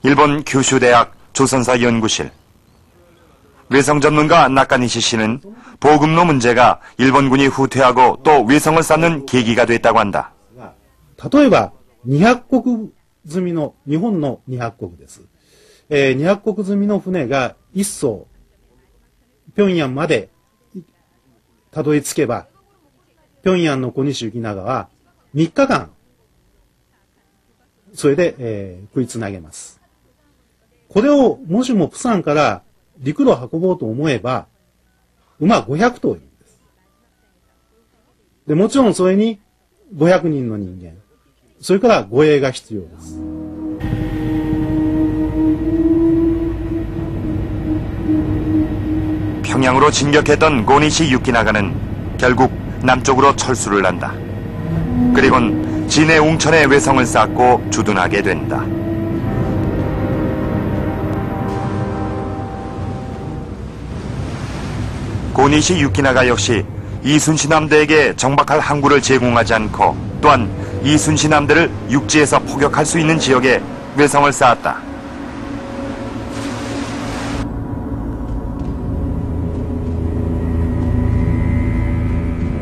일본 규슈대학 조선사 연구실. 외성 전문가 나카니시 씨는 보급로 문제가 일본군이 후퇴하고 또 외성을 쌓는 계기가 됐다고 한다. 例えば200石積みの日本の200石です。200石積みの船が一艘平壌までたどり着けば、平壌の小西行長は3日間それで、食いつなげます。これをもしも釜山から陸路運ぼうと思えば、馬500頭いるんです。で、もちろんそれに500人の人間、それから護衛が必要です。 평양으로 진격했던 고니시 유키나가는 결국 남쪽으로 철수를 한다. 그리곤 진해 웅천에 외성을 쌓고 주둔하게 된다. 고니시 유키나가 역시 이순신 함대에게 정박할 항구를 제공하지 않고 또한 이순신 함대를 육지에서 포격할 수 있는 지역에 외성을 쌓았다.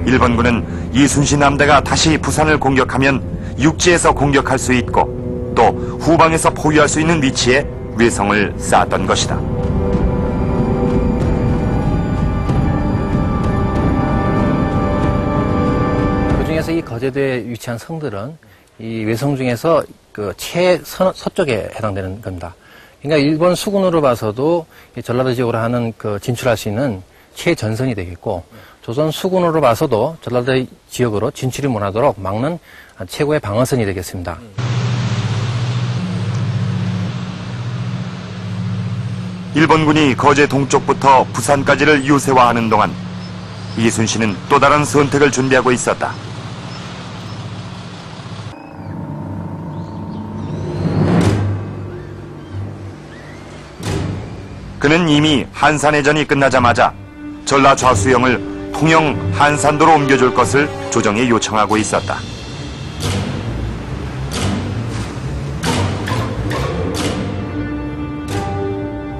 일본군은 이순신 함대가 다시 부산을 공격하면 육지에서 공격할 수 있고 또 후방에서 포위할 수 있는 위치에 외성을 쌓았던 것이다. 그중에서 이 거제도에 위치한 성들은 이 외성 중에서 그 최서쪽에 해당되는 겁니다. 그러니까 일본 수군으로 봐서도 전라도 지역으로 하는 그 진출할 수 있는 최전선이 되겠고, 조선 수군으로 봐서도 전라도 지역으로 진출이 못하도록 막는 최고의 방어선이 되겠습니다. 일본군이 거제 동쪽부터 부산까지를 요새화하는 동안 이순신은 또 다른 선택을 준비하고 있었다. 그는 이미 한산해전이 끝나자마자 전라 좌수영을 통영 한산도로 옮겨줄 것을 조정에 요청하고 있었다.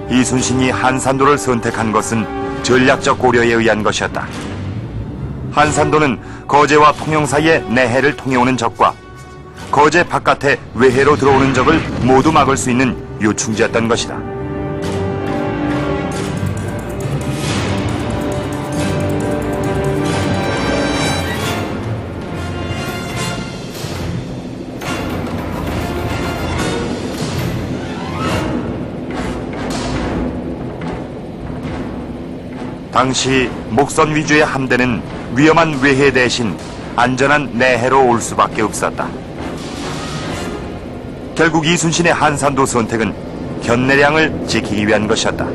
이순신이 한산도를 선택한 것은 전략적 고려에 의한 것이었다. 한산도는 거제와 통영 사이의 내해를 통해오는 적과 거제 바깥에 외해로 들어오는 적을 모두 막을 수 있는 요충지였던 것이다. 당시 목선 위주의 함대는 위험한 외해 대신 안전한 내해로 올 수밖에 없었다. 결국 이순신의 한산도 선택은 견내량을 지키기 위한 것이었다.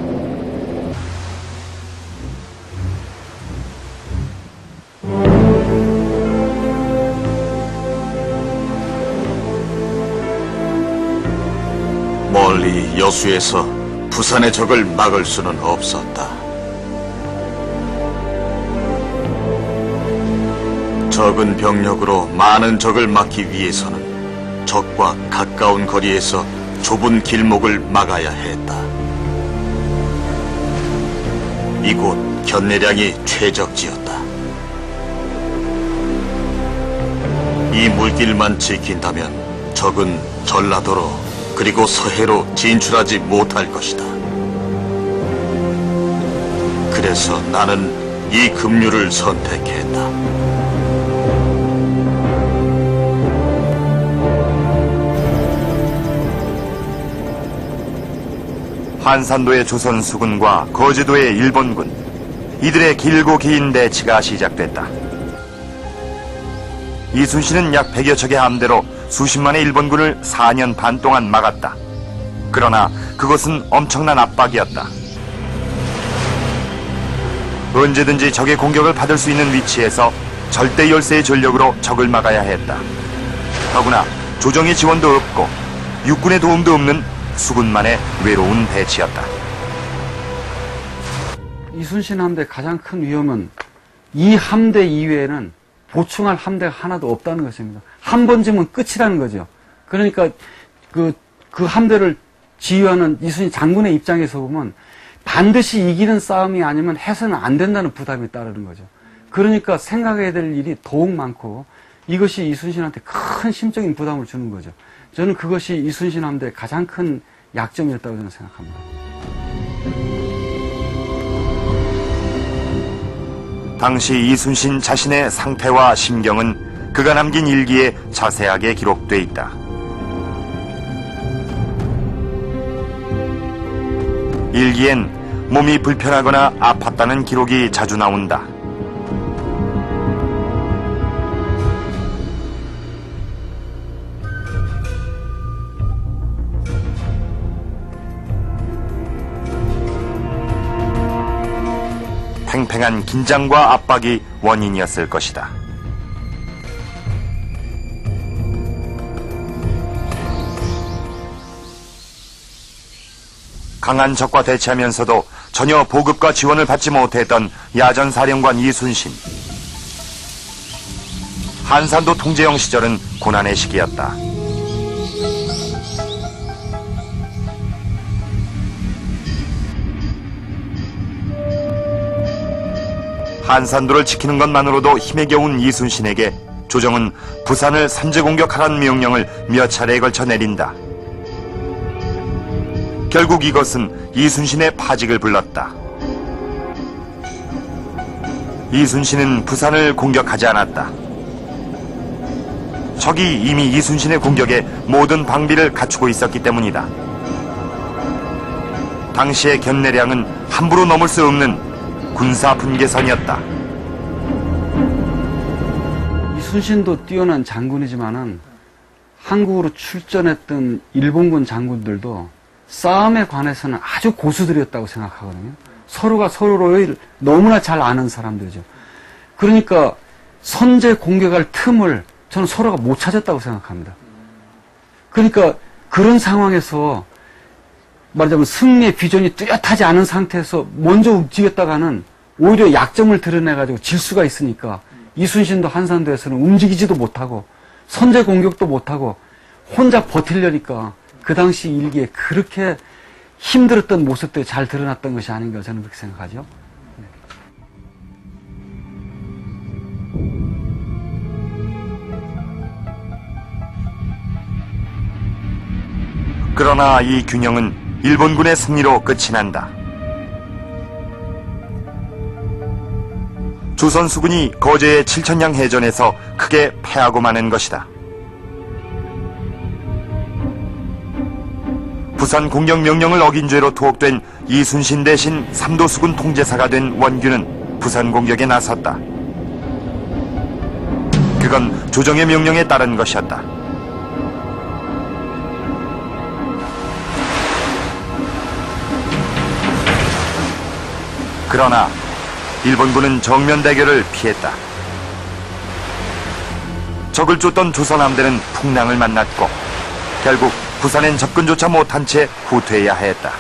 멀리 여수에서 부산의 적을 막을 수는 없었다. 적은 병력으로 많은 적을 막기 위해서는 적과 가까운 거리에서 좁은 길목을 막아야 했다. 이곳 견내량이 최적지였다. 이 물길만 지킨다면 적은 전라도로 그리고 서해로 진출하지 못할 것이다. 그래서 나는 이 급류를 선택했다. 한산도의 조선 수군과 거제도의 일본군, 이들의 길고 긴 대치가 시작됐다. 이순신은 약 100여 척의 함대로 수십만의 일본군을 4년 반 동안 막았다. 그러나 그것은 엄청난 압박이었다. 언제든지 적의 공격을 받을 수 있는 위치에서 절대 열세의 전력으로 적을 막아야 했다. 더구나 조정의 지원도 없고 육군의 도움도 없는 수군만의 외로운 대치였다. 이순신 함대의 가장 큰 위험은 이 함대 이외에는 보충할 함대가 하나도 없다는 것입니다. 한 번 지면 끝이라는 거죠. 그러니까 그 함대를 지휘하는 이순신 장군의 입장에서 보면 반드시 이기는 싸움이 아니면 해서는 안 된다는 부담이 따르는 거죠. 그러니까 생각해야 될 일이 더욱 많고 이것이 이순신한테 큰 심적인 부담을 주는 거죠. 저는 그것이 이순신 함대의 가장 큰 약점이었다고 저는 생각합니다. 당시 이순신 자신의 상태와 심경은 그가 남긴 일기에 자세하게 기록돼 있다. 일기엔 몸이 불편하거나 아팠다는 기록이 자주 나온다. 팽팽한 긴장과 압박이 원인이었을 것이다. 강한 적과 대치하면서도 전혀 보급과 지원을 받지 못했던 야전사령관 이순신. 한산도 통제영 시절은 고난의 시기였다. 한산도를 지키는 것만으로도 힘에 겨운 이순신에게 조정은 부산을 선제 공격하라는 명령을 몇 차례에 걸쳐 내린다. 결국 이것은 이순신의 파직을 불렀다. 이순신은 부산을 공격하지 않았다. 적이 이미 이순신의 공격에 모든 방비를 갖추고 있었기 때문이다. 당시의 견내량은 함부로 넘을 수 없는 군사 분계선이었다. 이순신도 뛰어난 장군이지만은 한국으로 출전했던 일본군 장군들도 싸움에 관해서는 아주 고수들이었다고 생각하거든요. 서로가 서로를 너무나 잘 아는 사람들이죠. 그러니까 선제 공격할 틈을 저는 서로가 못 찾았다고 생각합니다. 그러니까 그런 상황에서 말하자면 승리의 비전이 뚜렷하지 않은 상태에서 먼저 움직였다가는 오히려 약점을 드러내가지고 질 수가 있으니까 이순신도 한산도에서는 움직이지도 못하고 선제 공격도 못하고 혼자 버틸려니까 그 당시 일기에 그렇게 힘들었던 모습들이 잘 드러났던 것이 아닌가 저는 그렇게 생각하죠. 그러나 이 균형은 일본군의 승리로 끝이 난다. 조선 수군이 거제의 칠천량 해전에서 크게 패하고 마는 것이다. 부산 공격 명령을 어긴 죄로 투옥된 이순신 대신 삼도수군 통제사가 된 원규는 부산 공격에 나섰다. 그건 조정의 명령에 따른 것이었다. 그러나 일본군은 정면 대결을 피했다. 적을 쫓던 조선 함대는 풍랑을 만났고 결국 부산엔 접근조차 못한 채 후퇴해야 했다.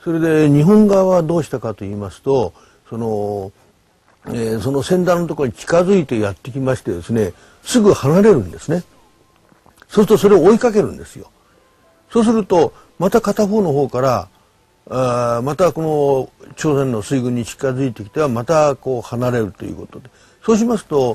それで日本側はどうしたかと言いますと、その先端のところに近づいてやってきましてですね、すぐ離れるんですね。そうするとそれを追いかけるんですよ。そうするとまた片方の方からまたこの朝鮮の水軍に近づいてきてはまたこう離れるということで、そうしますと